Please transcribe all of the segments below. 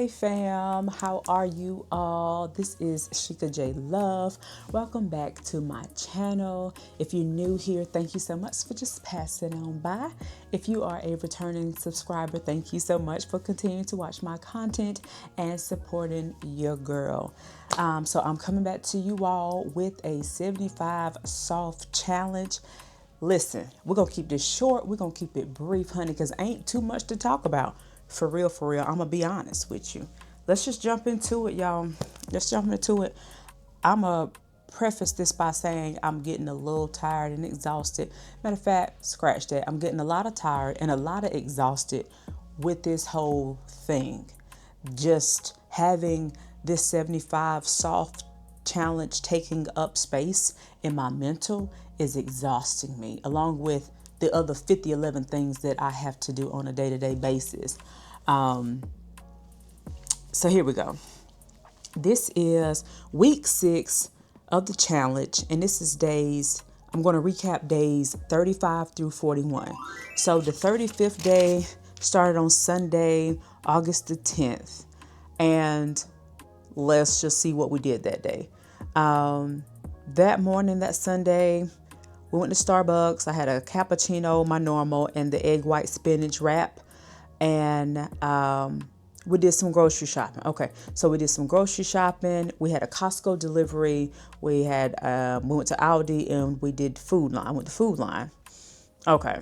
Hey fam, how are you all? This is Shika J Love. Welcome back to my channel. If you're new here, thank you so much for just passing on by. If you are a returning subscriber, thank you so much for continuing to watch my content and supporting your girl. So I'm coming back to you all with a 75 soft challenge. Listen, we're going to keep this short. We're going to keep it brief, honey, because ain't too much to talk about. For real, for real. I'm going to be honest with you. Let's just jump into it, y'all. Let's jump into it. I'm going to preface this by saying I'm getting a little tired and exhausted. Matter of fact, scratch that. I'm getting a lot of tired and a lot of exhausted with this whole thing. Just having this 75 soft challenge taking up space in my mental is exhausting me, along with the other 11 things that I have to do on a day-to-day basis. So here we go. This is week 6 of the challenge, and this is I'm going to recap days 35 through 41. So the 35th day started on Sunday, August the 10th, and let's just see what we did that day. That morning, that Sunday, we went to Starbucks. I had a cappuccino, my normal, and the egg white spinach wrap. And we did some grocery shopping. Okay, so we did some grocery shopping. We had a Costco delivery. We went to Aldi and we did Food Line. I went to Food Line. Okay.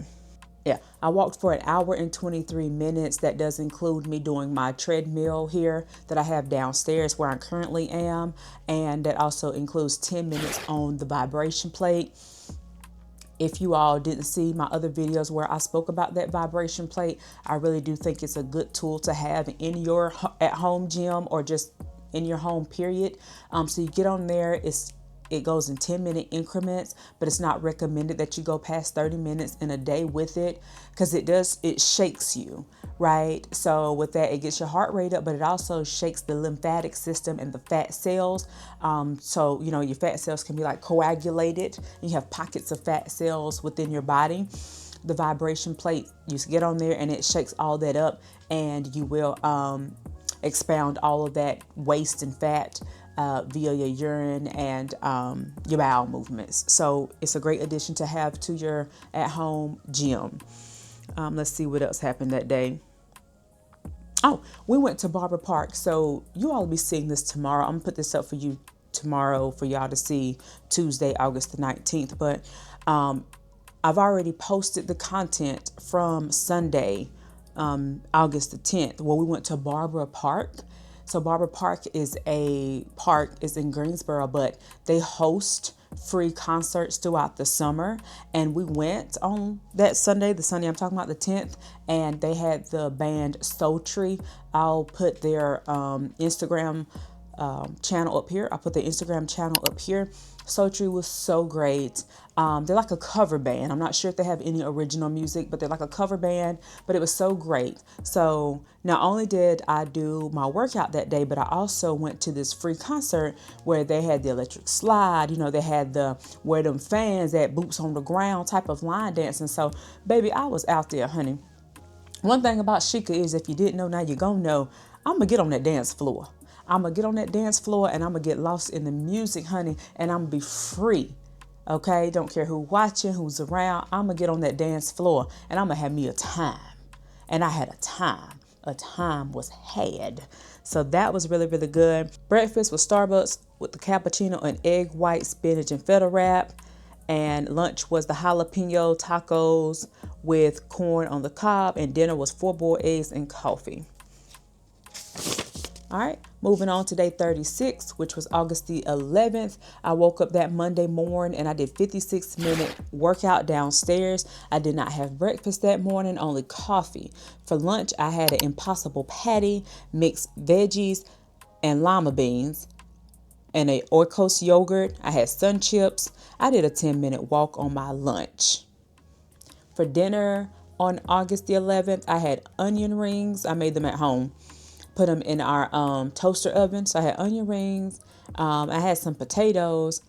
Yeah, I walked for an hour and 23 minutes. That does include me doing my treadmill here that I have downstairs where I currently am. And that also includes 10 minutes on the vibration plate. If you all didn't see my other videos where I spoke about that vibration plate, I really do think it's a good tool to have in your at-home gym or just in your home period. So you get on there, it goes in 10-minute increments, but it's not recommended that you go past 30 minutes in a day with it because it shakes you, right? So with that, it gets your heart rate up, but it also shakes the lymphatic system and the fat cells. So, your fat cells can be like coagulated. You have pockets of fat cells within your body. The vibration plate, you get on there and it shakes all that up, and you will expound all of that waste and fat via your urine and your bowel movements. So it's a great addition to have to your at-home gym. Let's see what else happened that day. Oh, we went to Barber Park. So you all will be seeing this tomorrow. I'm gonna put this up for you tomorrow for y'all to see Tuesday, August the 19th. But I've already posted the content from Sunday, August the 10th, where we went to Barber Park. So Barber Park is in Greensboro, but they host free concerts throughout the summer. And we went on that Sunday, the Sunday I'm talking about, the 10th, and they had the band Sultry. I'll put their Instagram channel up here. I'll put the Instagram channel up here. Sultry was so great. They're like a cover band. I'm not sure if they have any original music, but they're like a cover band, but it was so great. So not only did I do my workout that day, but I also went to this free concert where they had the electric slide. They had the wear them fans, that boots on the ground type of line dancing. So baby, I was out there, honey. One thing about Shika is, if you didn't know, now you're gonna know, I'm gonna get on that dance floor. I'm gonna get on that dance floor and I'm gonna get lost in the music, honey, and I'm gonna be free. Okay, don't care who's watching, who's around. I'm gonna get on that dance floor and I'm gonna have me a time. And I had a time. A time was had. So that was really, really good. Breakfast was Starbucks with the cappuccino and egg white spinach and feta wrap. And lunch was the jalapeno tacos with corn on the cob. And dinner was 4-boiled eggs and coffee. All right, moving on to day 36, which was August the 11th. I woke up that Monday morning and I did 56-minute workout downstairs. I did not have breakfast that morning, only coffee. For lunch, I had an Impossible patty, mixed veggies and lima beans, and a Oikos yogurt. I had sun chips. I did a 10-minute walk on my lunch. For dinner on August the 11th, I had onion rings. I made them at home. Put them in our toaster oven. So I had onion rings. I had some potatoes,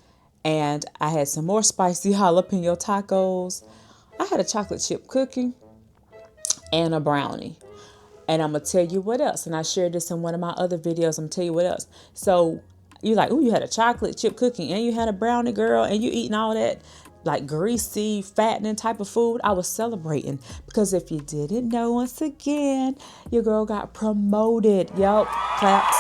and I had some more spicy jalapeno tacos. I had a chocolate chip cookie and a brownie. And I'm going to tell you what else. And I shared this in one of my other videos. I'm going to tell you what else. So you're like, oh, you had a chocolate chip cookie and you had a brownie, girl, and you eating all that like greasy, fattening type of food. I was celebrating because if you didn't know, once again, your girl got promoted. Yup. Claps.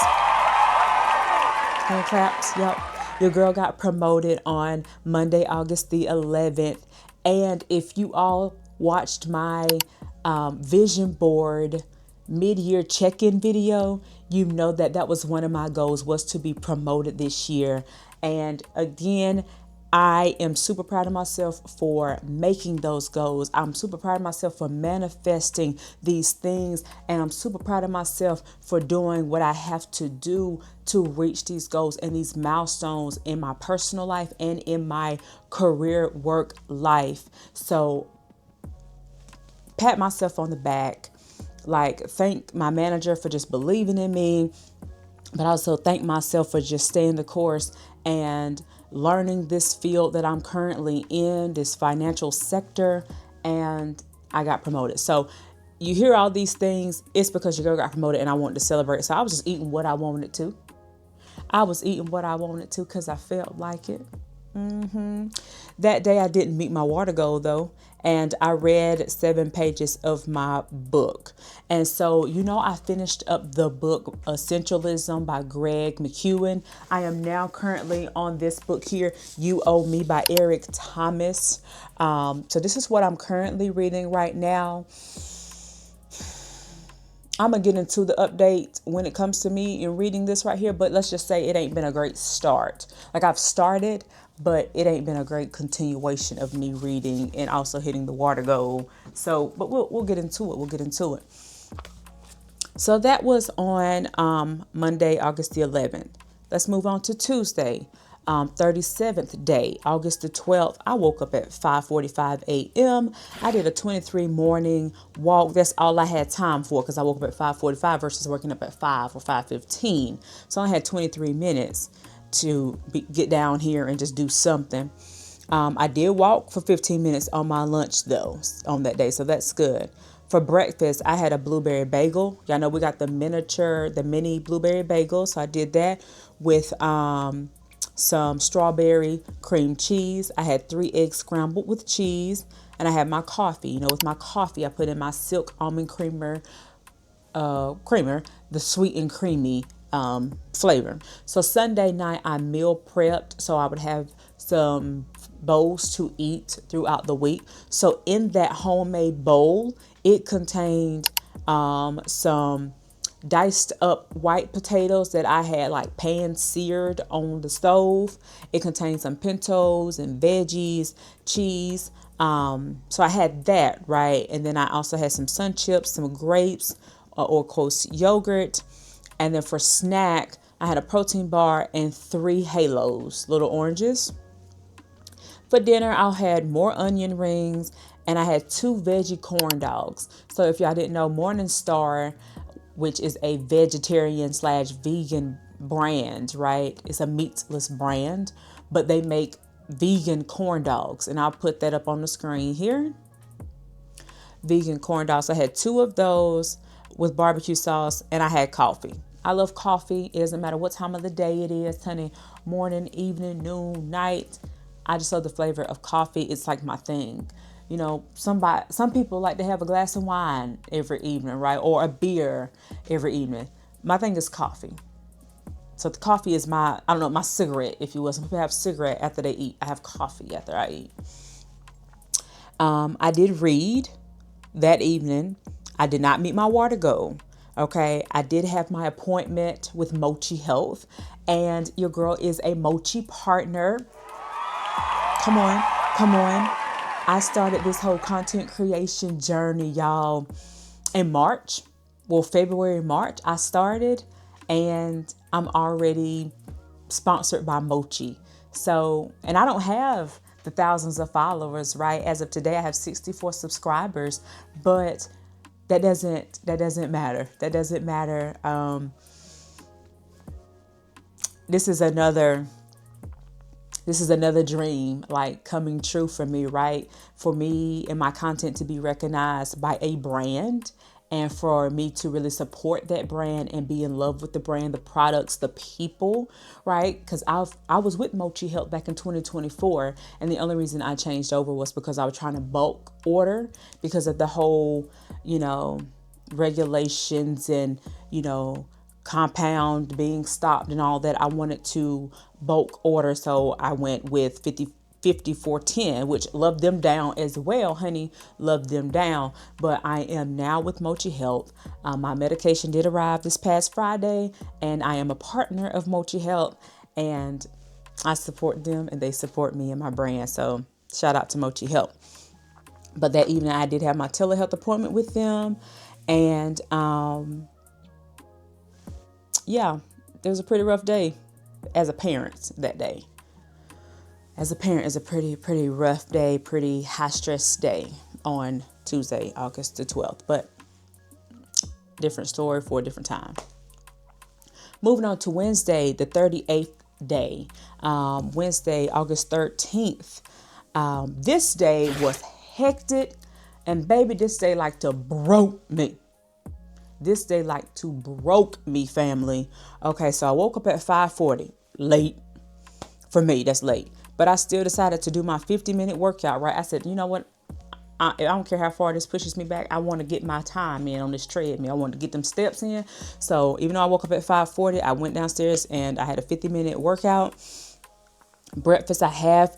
Hand claps. Yup. Your girl got promoted on Monday, August the 11th. And if you all watched my vision board mid-year check-in video, you know that that was one of my goals, was to be promoted this year. And again, I am super proud of myself for making those goals. I'm super proud of myself for manifesting these things. And I'm super proud of myself for doing what I have to do to reach these goals and these milestones in my personal life and in my career work life. So pat myself on the back, like thank my manager for just believing in me, but also thank myself for just staying the course and learning this field that I'm currently in, this financial sector, and I got promoted. So you hear all these things, it's because your girl got promoted and I wanted to celebrate. So I was just eating what I wanted to. I was eating what I wanted to because I felt like it. That day I didn't meet my water goal though, and I read 7 pages of my book. And so, I finished up the book Essentialism by Greg McKeown. I am now currently on this book here, You Owe Me by Eric Thomas. So this is what I'm currently reading right now. I'm going to get into the update when it comes to me in reading this right here, but let's just say it ain't been a great start. Like I've started, but it ain't been a great continuation of me reading and also hitting the water goal. So, but we'll get into it. We'll get into it. So that was on Monday, August the 11th. Let's move on to Tuesday. 37th day, August the 12th, I woke up at 5:45 a.m. I did a 23 morning walk. That's all I had time for because I woke up at 5:45 versus waking up at 5 or 5:15. So I had 23 minutes to get down here and just do something. I did walk for 15 minutes on my lunch though on that day, so that's good. For breakfast, I had a blueberry bagel. Y'all know we got the mini blueberry bagel, so I did that with some strawberry cream cheese. I had 3 eggs scrambled with cheese, and I had my coffee. With my coffee, I put in my Silk almond creamer, the sweet and creamy flavor. So Sunday night, I meal prepped, so I would have some bowls to eat throughout the week. So in that homemade bowl, it contained some diced up white potatoes that I had like pan seared on the stove. It contained some pintos and veggies, cheese. So I had that, right? And then I also had some sun chips, some grapes, or of course yogurt. And then for snack, I had a protein bar and 3 Halos, little oranges. For dinner, I had more onion rings and I had 2 veggie corn dogs. So if y'all didn't know, Morningstar, which is a vegetarian/vegan brand, right? It's a meatless brand, but they make vegan corn dogs. And I'll put that up on the screen here. Vegan corn dogs. I had 2 of those with barbecue sauce and I had coffee. I love coffee. It doesn't matter what time of the day it is, honey. Morning, evening, noon, night. I just love the flavor of coffee. It's like my thing. Some people like to have a glass of wine every evening, right? Or a beer every evening. My thing is coffee. So the coffee is my cigarette, if you will. Some people have cigarette after they eat. I have coffee after I eat. I did read that evening. I did not meet my water goal. Okay. I did have my appointment with Mochi Health, and your girl is a Mochi partner. Come on. I started this whole content creation journey, y'all, in March. Well, February, March, I started, and I'm already sponsored by Mochi. So, and I don't have the thousands of followers, right? As of today, I have 64 subscribers, but that doesn't matter. That doesn't matter. This is another dream like coming true for me, right? For me and my content to be recognized by a brand and for me to really support that brand and be in love with the brand, the products, the people, right? Because I was with Mochi Health back in 2024, and the only reason I changed over was because I was trying to bulk order because of the whole, regulations and, compound being stopped and all that. I wanted to bulk order, so I went with 5410, which loved them down as well, honey, loved them down. But I am now with Mochi Health. My medication did arrive this past Friday, and I am a partner of Mochi Health, and I support them and they support me and my brand. So shout out to Mochi Health. But that evening I did have my telehealth appointment with them, and yeah, it was a pretty rough day as a parent that day. As a parent, it's a pretty rough day, pretty high stress day on Tuesday, August the 12th. But different story for a different time. Moving on to Wednesday, the 38th day. Wednesday, August 13th. This day was hectic. And baby, this day like to broke me. This day like to broke me, family. Okay, so I woke up at 5:40. Late. For me, that's late. But I still decided to do my 50-minute workout, right? I said, you know what? I don't care how far this pushes me back. I want to get my time in on this treadmill. I want to get them steps in. So even though I woke up at 5:40, I went downstairs and I had a 50-minute workout. Breakfast, I had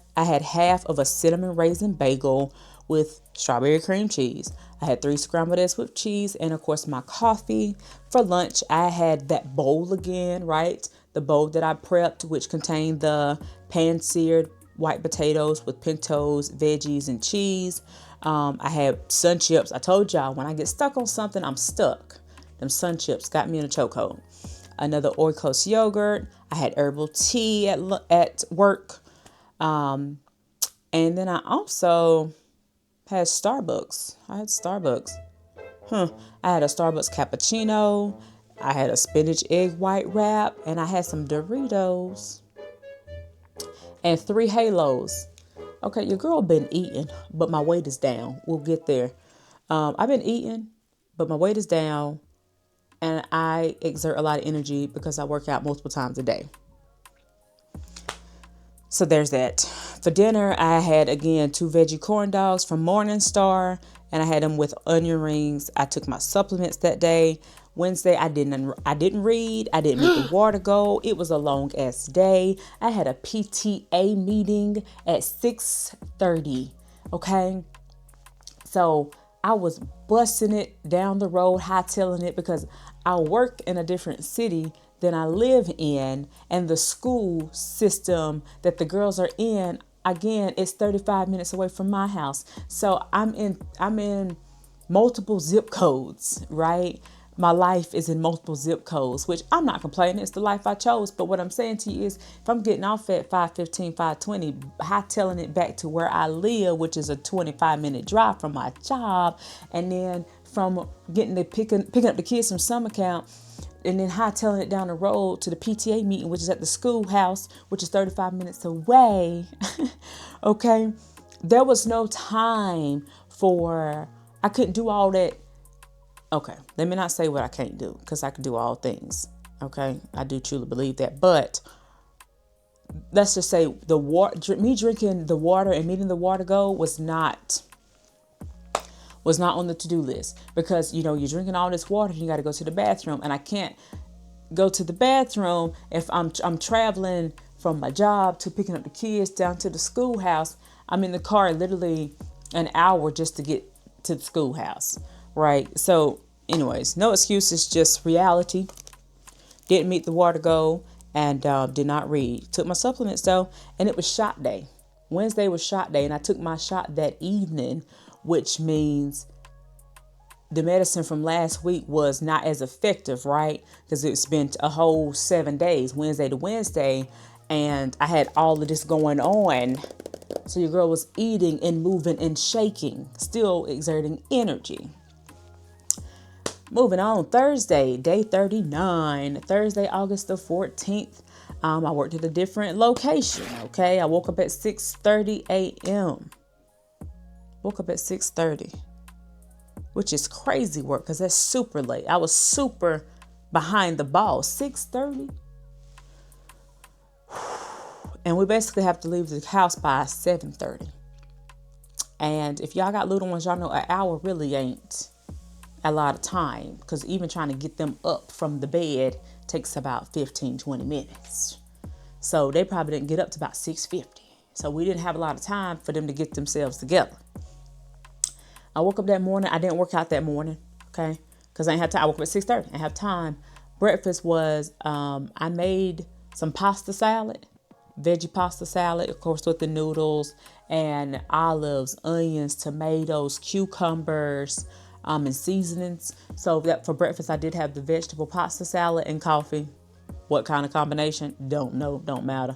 half of a cinnamon raisin bagel with strawberry cream cheese. I had 3 scrambled eggs with cheese and, of course, my coffee. For lunch, I had that bowl again, right? The bowl that I prepped, which contained the pan-seared white potatoes with pintos, veggies, and cheese. I had sun chips. I told y'all, when I get stuck on something, I'm stuck. Them sun chips got me in a chokehold. Another Oikos yogurt. I had herbal tea at work. And then I also had Starbucks. I had a Starbucks cappuccino. I had a spinach egg white wrap, and I had some Doritos and 3 Halos. Okay, your girl been eating, but my weight is down. We'll get there. I've been eating, but my weight is down, and I exert a lot of energy because I work out multiple times a day. So there's that. For dinner, I had, again, 2 veggie corn dogs from Morningstar, and I had them with onion rings. I took my supplements that day. Wednesday, I didn't read. I didn't meet the water goal. It was a long ass day. I had a PTA meeting at 6:30. Okay. So I was busting it down the road, hightailing it, because I work in a different city than I live in, and the school system that the girls are in, again, it's 35 minutes away from my house. So I'm in multiple zip codes, right? My life is in multiple zip codes, which I'm not complaining. It's the life I chose. But what I'm saying to you is, if I'm getting off at 5:15, 5:20, hightailing it back to where I live, which is a 25-minute drive from my job, and then from getting to picking up the kids from summer camp, and then hightailing it down the road to the PTA meeting, which is at the schoolhouse, which is 35 minutes away. Okay. There was no time I couldn't do all that. Okay. Let me not say what I can't do, because I can do all things. Okay. I do truly believe that. But let's just say me drinking the water and meeting the water goal was not on the to-do list, because, you're drinking all this water and you got to go to the bathroom, and I can't go to the bathroom if I'm traveling from my job to picking up the kids down to the schoolhouse. I'm in the car literally an hour just to get to the schoolhouse, right? So anyways, no excuses, just reality. Didn't meet the water goal, and did not read. Took my supplements though, and it was shot day. Wednesday was shot day, and I took my shot that evening, which means the medicine from last week was not as effective, right? Because it's been a whole 7 days, Wednesday to Wednesday, and I had all of this going on. So your girl was eating and moving and shaking, still exerting energy. Moving on, Thursday, day 39, Thursday, August the 14th. I worked at a different location, okay? I woke up at 6:30 a.m. Woke up at 6:30. which is crazy work because that's super late. I was super behind the ball, 6:30. And we basically have to leave the house by 7:30. And if y'all got little ones, y'all know an hour really ain't a lot of time, because even trying to get them up from the bed takes about 15-20 minutes. So they probably didn't get up to about 6:50. So we didn't have a lot of time for them to get themselves together. I woke up that morning. I didn't work out that morning, okay? Because I didn't have time. I woke up at 6:30. I didn't have time. Breakfast was, I made some pasta salad, veggie pasta salad, of course, with the noodles and olives, onions, tomatoes, cucumbers, and seasonings. So that for breakfast, I did have the vegetable pasta salad and coffee. What kind of combination? Don't know. Don't matter.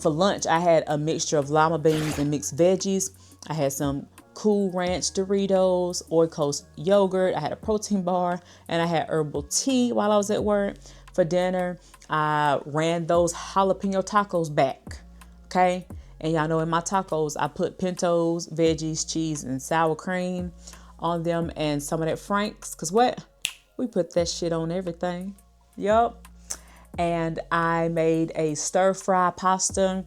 For lunch, I had a mixture of lima beans and mixed veggies. I had some Cool Ranch Doritos, Oikos yogurt. I had a protein bar, and I had herbal tea while I was at work. For dinner, I ran those jalapeno tacos back. Okay. And y'all know in my tacos, I put pintos, veggies, cheese, and sour cream on them, and some of that Frank's. Cause what? We put that shit on everything. Yup. And I made a stir fry pasta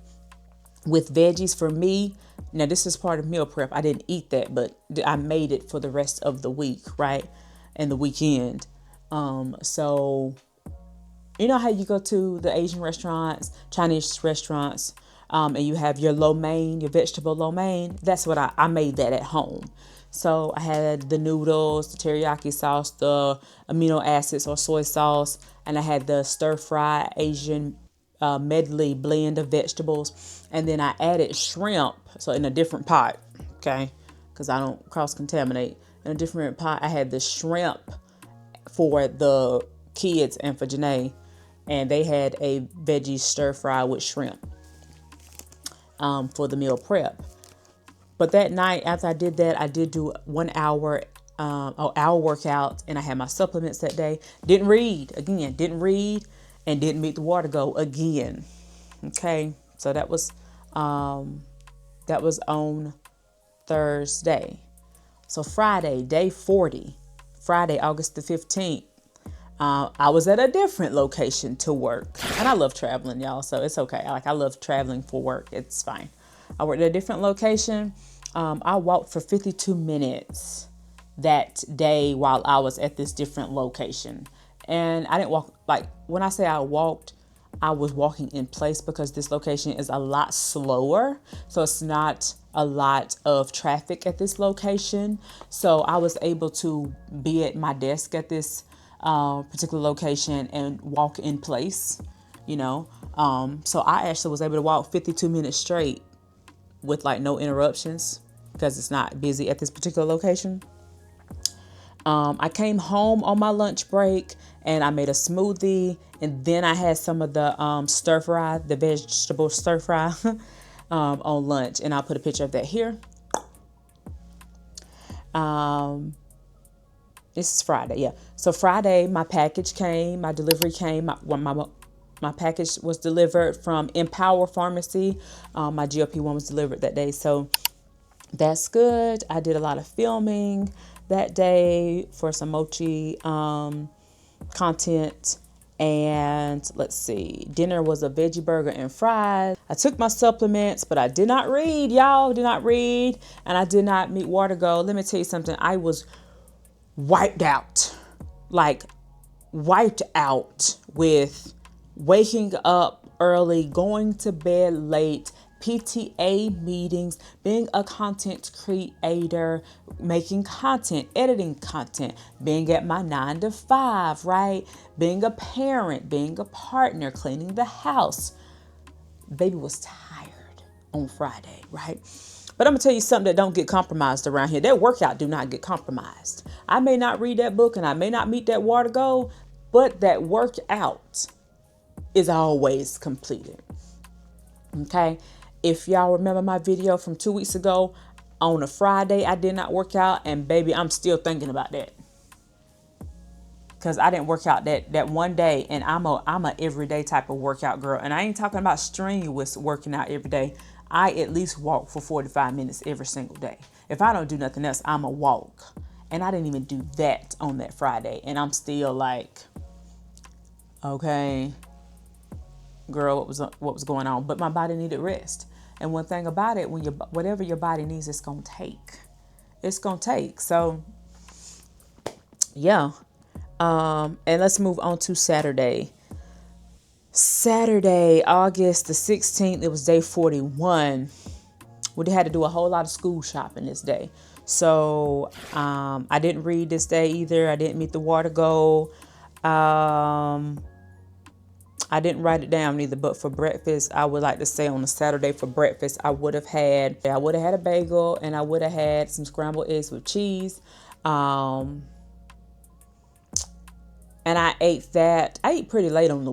with veggies for me. Now, this is part of meal prep. I didn't eat that, but I made it for the rest of the week, right? And the weekend. So, you know how you go to the Asian restaurants, Chinese restaurants, and you have your lo mein, your vegetable lo mein? That's what I made that at home. So I had the noodles, the teriyaki sauce, the amino acids or soy sauce, and I had the stir fry Asian medley blend of vegetables. And then I added shrimp, so in a different pot, okay, because I don't cross-contaminate. In a different pot, I had the shrimp for the kids and for Janae, and they had a veggie stir fry with shrimp for the meal prep. But that night, after I did that, I did do 1 hour, hour workout, and I had my supplements that day. Didn't read and didn't meet the water goal again. Okay, so that was on Thursday. So Friday, day 40, Friday, August the 15th, I was at a different location to work. And I love traveling, y'all, so it's okay. I love traveling for work. It's fine. I worked at a different location. I walked for 52 minutes that day while I was at this different location. And I didn't walk, like when I say I walked, I was walking in place because this location is a lot slower. So it's not a lot of traffic at this location. So I was able to be at my desk at this particular location and walk in place, you know. So I actually was able to walk 52 minutes straight with like no interruptions because it's not busy at this particular location. I came home on my lunch break and I made a smoothie, and then I had some of the stir fry, the vegetable stir fry on lunch, and I'll put a picture of that here. This is Friday, yeah. So Friday, my package came, my delivery came, my package was delivered from Empower Pharmacy. My GLP-1 was delivered that day, so that's good. I did a lot of filming that day for some mochi content. And let's see, dinner was a veggie burger and fries. I took my supplements, but I did not read, y'all. Did not read, and I did not meet water goal. Let me tell you something. I was wiped out, like wiped out with waking up early, going to bed late, PTA meetings, being a content creator, making content, editing content, being at my 9 to 5, right? Being a parent, being a partner, cleaning the house. Baby was tired on Friday, right? But I'm gonna tell you something that don't get compromised around here. That workout do not get compromised. I may not read that book and I may not meet that water goal, but that workout is always completed. Okay. If y'all remember my video from 2 weeks ago, on a Friday, I did not work out, and baby, I'm still thinking about that. Cause I didn't work out that one day, and I'm a everyday type of workout girl. And I ain't talking about strenuous working out every day. I at least walk for 45 minutes every single day. If I don't do nothing else, I'm a walk. And I didn't even do that on that Friday. And I'm still like, okay, girl, what was going on? But my body needed rest. And one thing about it, when whatever your body needs, it's gonna take. It's gonna take. So yeah. And let's move on to Saturday. Saturday, August the 16th, it was day 41. We had to do a whole lot of school shopping this day. So I didn't read this day either. I didn't meet the water goal. I didn't write it down either, but for breakfast, I would like to say on a Saturday for breakfast, I would have had a bagel, and I would have had some scrambled eggs with cheese. And I ate that. I eat pretty late on the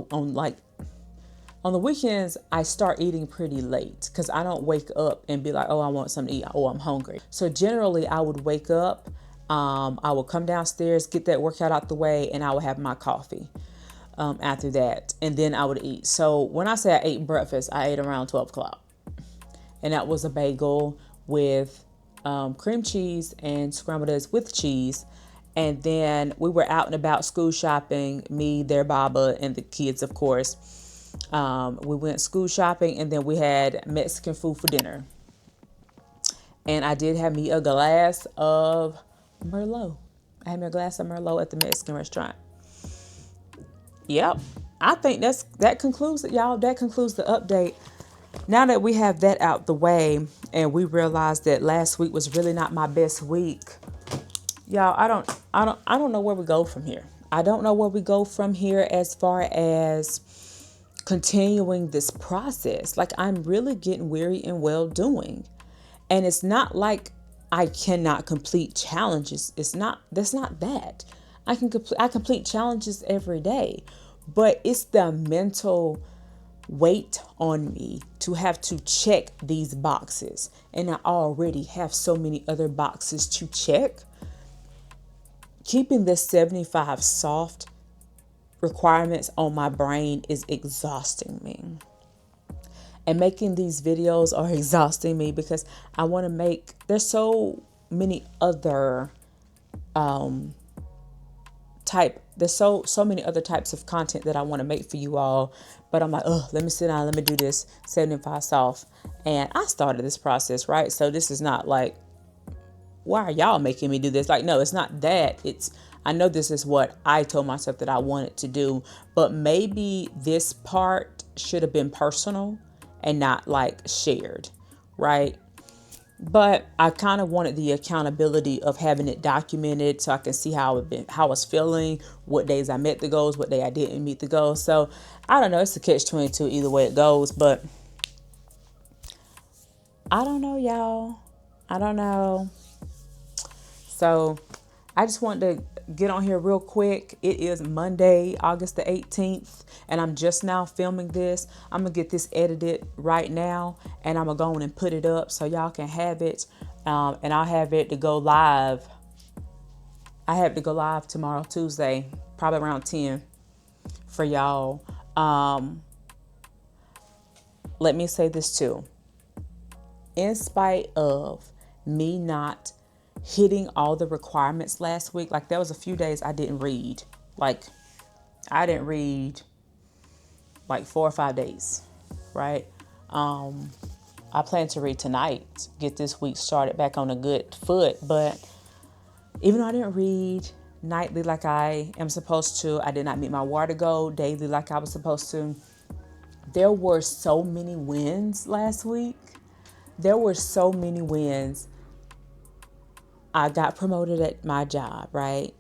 weekends. I start eating pretty late because I don't wake up and be like, oh, I want something to eat. Oh, I'm hungry. So generally I would wake up, I would come downstairs, get that workout out the way, and I would have my coffee after that. And then I would eat. So when I say I ate breakfast, I ate around 12 o'clock. And that was a bagel with cream cheese and scrambled eggs with cheese. And then we were out and about school shopping, me, their Baba, and the kids, of course. We went school shopping, and then we had Mexican food for dinner. And I did have me a glass of Merlot. I had me a glass of Merlot at the Mexican restaurant. Yep. I think that concludes it, y'all. That concludes the update. Now that we have that out the way, and we realized that last week was really not my best week, y'all, I don't know where we go from here. I don't know where we go from here as far as continuing this process. Like, I'm really getting weary and well doing. And it's not like I cannot complete challenges. That's not that. I complete challenges every day, but it's the mental weight on me to have to check these boxes. And I already have so many other boxes to check. Keeping the 75 soft requirements on my brain is exhausting me. And making these videos are exhausting me because I want to there's so many other there's so many other types of content that I want to make for you all. But I'm like, oh, let me sit down, let me do this 75 soft. And I started this process, right? So this is not like, why are y'all making me do this? Like, no, it's not that. I know this is what I told myself that I wanted to do, but maybe this part should have been personal and not like shared, right? But I kind of wanted the accountability of having it documented so I can see how I was feeling, what days I met the goals, what day I didn't meet the goals. So I don't know. It's a catch-22 either way it goes, but I don't know, y'all. I don't know. So I just wanted to get on here real quick. It is Monday, August the 18th, and I'm just now filming this. I'm going to get this edited right now, and I'm going to go on and put it up so y'all can have it. And I'll have it to go live. I have to go live tomorrow, Tuesday, probably around 10 for y'all. Let me say this too. In spite of me not hitting all the requirements last week, like there was a few days I didn't read. Like I didn't read like 4 or 5 days, right? I plan to read tonight, get this week started back on a good foot. But even though I didn't read nightly like I am supposed to, I did not meet my water goal daily like I was supposed to. There were so many wins last week. There were so many wins. I got promoted at my job, right?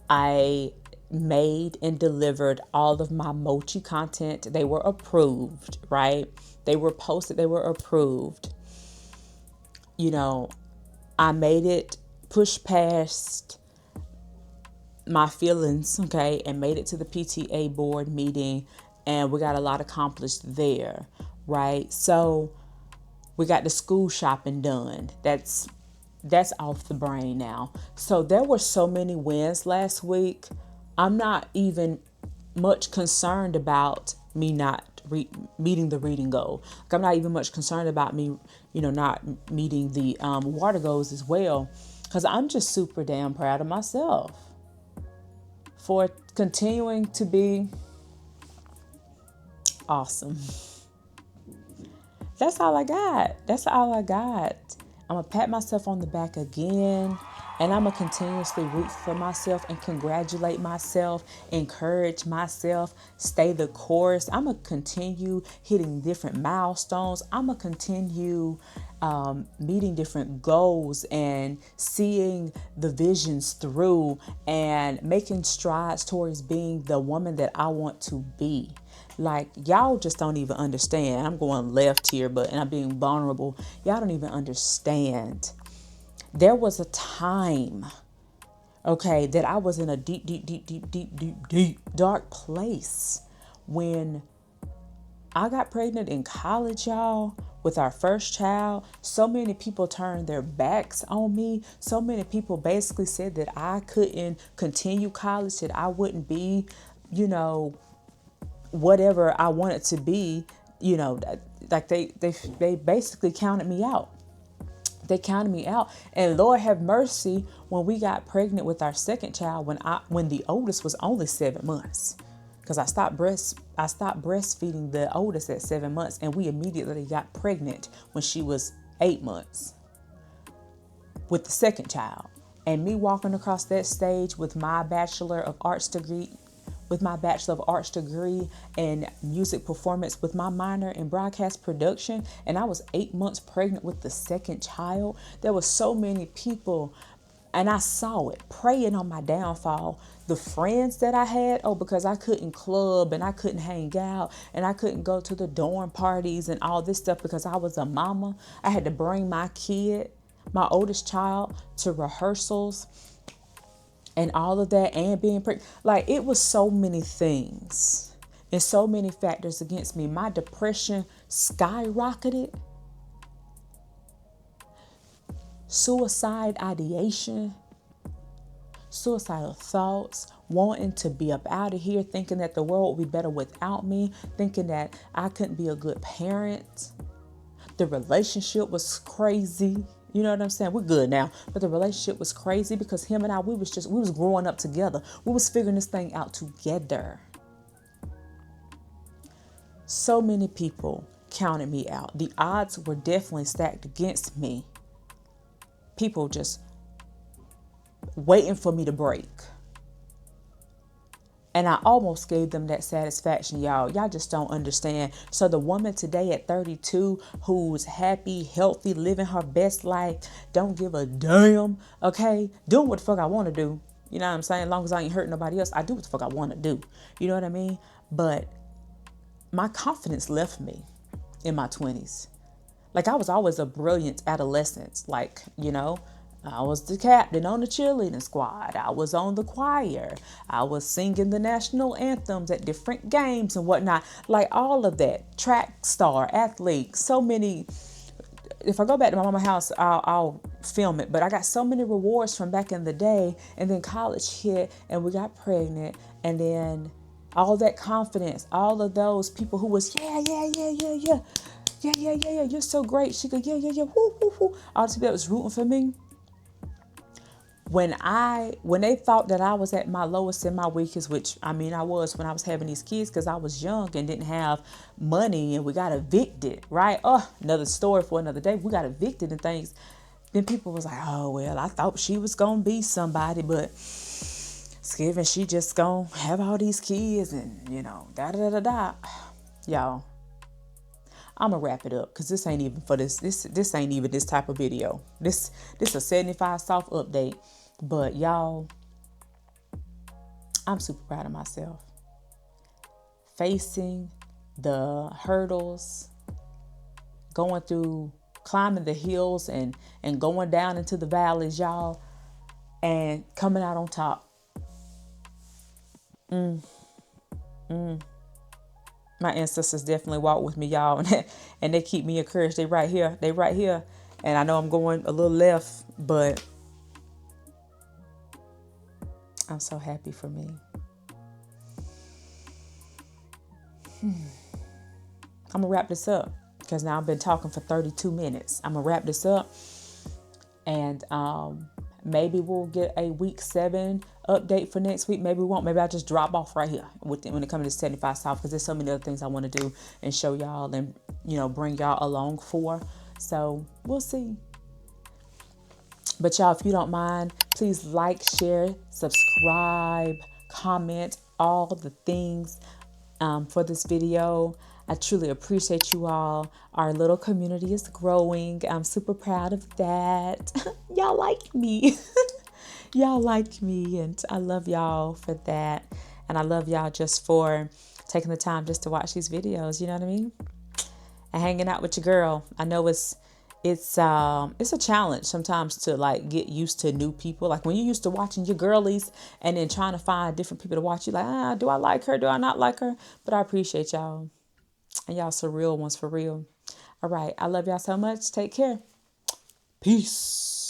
I made and delivered all of my mochi content. They were approved, right? They were posted, they were approved. You know, I made it, push past my feelings, okay, and made it to the PTA board meeting, and we got a lot accomplished there, right? So we got the school shopping done. That's off the brain now. So there were so many wins last week. I'm not even much concerned about me not meeting the reading goal. I'm not even much concerned about me, not meeting the water goals as well. Because I'm just super damn proud of myself for continuing to be awesome. That's all I got. That's all I got. I'm going to pat myself on the back again. And I'm going to continuously root for myself and congratulate myself, encourage myself, stay the course. I'm going to continue hitting different milestones. I'm going to continue meeting different goals and seeing the visions through and making strides towards being the woman that I want to be. Like, y'all just don't even understand. I'm going left here, and I'm being vulnerable. Y'all don't even understand. There was a time, okay, that I was in a deep, dark place when I got pregnant in college, y'all, with our first child. So many people turned their backs on me. So many people basically said that I couldn't continue college, that I wouldn't be, whatever I wanted to be, like they basically counted me out. They counted me out. And Lord have mercy, when we got pregnant with our second child, when the oldest was only 7 months. Because I stopped breastfeeding the oldest at 7 months, and we immediately got pregnant when she was 8 months with the second child. And me walking across that stage with my Bachelor of Arts degree, in music performance with my minor in broadcast production, and I was 8 months pregnant with the second child. There were so many people, and I saw it, praying on my downfall. The friends that I had, because I couldn't club and I couldn't hang out and I couldn't go to the dorm parties and all this stuff because I was a mama. I had to bring my oldest child, to rehearsals and all of that, and being pregnant. Like, it was so many things and so many factors against me. My depression skyrocketed. Suicide ideation, suicidal thoughts, wanting to be up out of here, thinking that the world would be better without me, thinking that I couldn't be a good parent. The relationship was crazy. You know what I'm saying? We're good now, but the relationship was crazy because him and I, we was growing up together. We was figuring this thing out together. So many people counted me out. The odds were definitely stacked against me. People just waiting for me to break. And I almost gave them that satisfaction, y'all. Y'all just don't understand. So the woman today at 32 who's happy, healthy, living her best life, don't give a damn, okay? Doing what the fuck I want to do. You know what I'm saying? As long as I ain't hurting nobody else, I do what the fuck I want to do. You know what I mean? But my confidence left me in my 20s. Like, I was always a brilliant adolescent. Like, I was the captain on the cheerleading squad. I was on the choir. I was singing the national anthems at different games and whatnot. Like, all of that. Track star, athlete, so many. If I go back to my mama's house, I'll film it. But I got so many rewards from back in the day. And then college hit and we got pregnant. And then all that confidence, all of those people who was, yeah. You're so great. She go, yeah. Woo. All the people that was rooting for me. When they thought that I was at my lowest and my weakest, which I was when I was having these kids, because I was young and didn't have money and we got evicted, right? Oh, another story for another day. We got evicted and things. Then people was like, oh, well, I thought she was going to be somebody, but it's given she just going to have all these kids and, da. Y'all, I'm going to wrap it up because this ain't even for this. This ain't even this type of video. This a 75 soft update. But y'all, I'm super proud of myself. Facing the hurdles, going through, climbing the hills and going down into the valleys, y'all, and coming out on top. My ancestors definitely walk with me, y'all, and they keep me encouraged. They right here. And I know I'm going a little left, but I'm so happy for me. I'm going to wrap this up because now I've been talking for 32 minutes. I'm going to wrap this up and Maybe we'll get a week 7 update for next week. Maybe we won't. Maybe I'll just drop off right here when it comes to 75 South, because there's so many other things I want to do and show y'all and, bring y'all along for. So we'll see. But y'all, if you don't mind, please like, share, subscribe, comment, all the things for this video. I truly appreciate you all. Our little community is growing. I'm super proud of that. Y'all like me. Y'all like me, and I love y'all for that. And I love y'all just for taking the time just to watch these videos, you know what I mean? And hanging out with your girl. I know it's a challenge sometimes to like get used to new people. Like when you're used to watching your girlies and then trying to find different people to watch, you like, do I like her? Do I not like her? But I appreciate y'all. And y'all some real ones for real. All right. I love y'all so much. Take care. Peace.